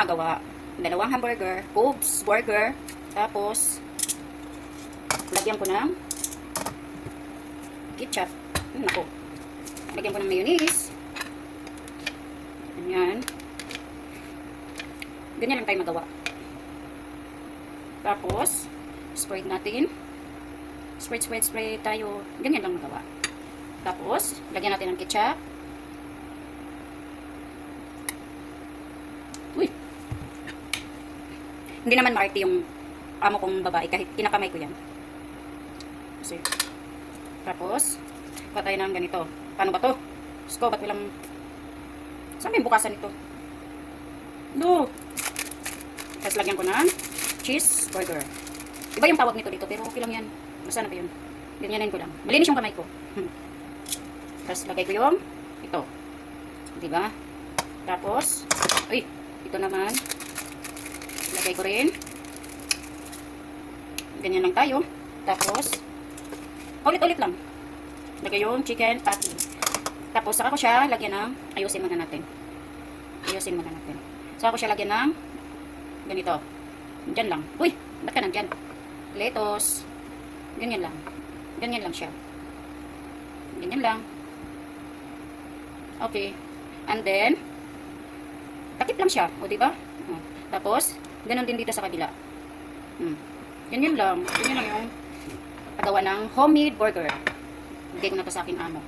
gumagawa. Dalawang hamburger, Cobb's burger, tapos lagyan ko ng ketchup. Nako. Lagyan ko ng mayonnaise. Ganyan. Ganyan lang tayo magawa. Tapos, spread natin. Spread tayo. Ganyan lang magawa. Tapos, lagyan natin ng ketchup. Uy! Hindi naman maarte yung amo kong babae kahit kinakamay ko yan. Kasi, tapos, patay ng ganito. Paano ba to? Diyos ko, ba't walang... Saan ba yung bukasan ito? No! Tapos lagyan ko ng cheese burger. Iba yung tawag nito dito, pero okay lang yan. Basta na ba yun? Ganyanin ko lang. Malinis yung kamay ko. Tapos lagay ko yung ito. Diba? Tapos, uy, ito naman. Lagay ko rin. Ganyan lang tayo. Tapos, ulit-ulit lang. Lagay yung chicken patty. Tapos, saka ko siya lagyan ng, ayusin muna natin. Saka ko siya lagyan ng, ganito. Diyan lang. Uy, ba't ka nandyan? Lettuce. Ganyan lang. Ganyan lang siya. Ganyan lang. Okay. And then, takip lang siya. O, diba? Tapos, ganun din dito sa kabila. Ganyan lang. Ganyan lang yung paggawa ng homemade burger. Bigay ko na to sa aking amo.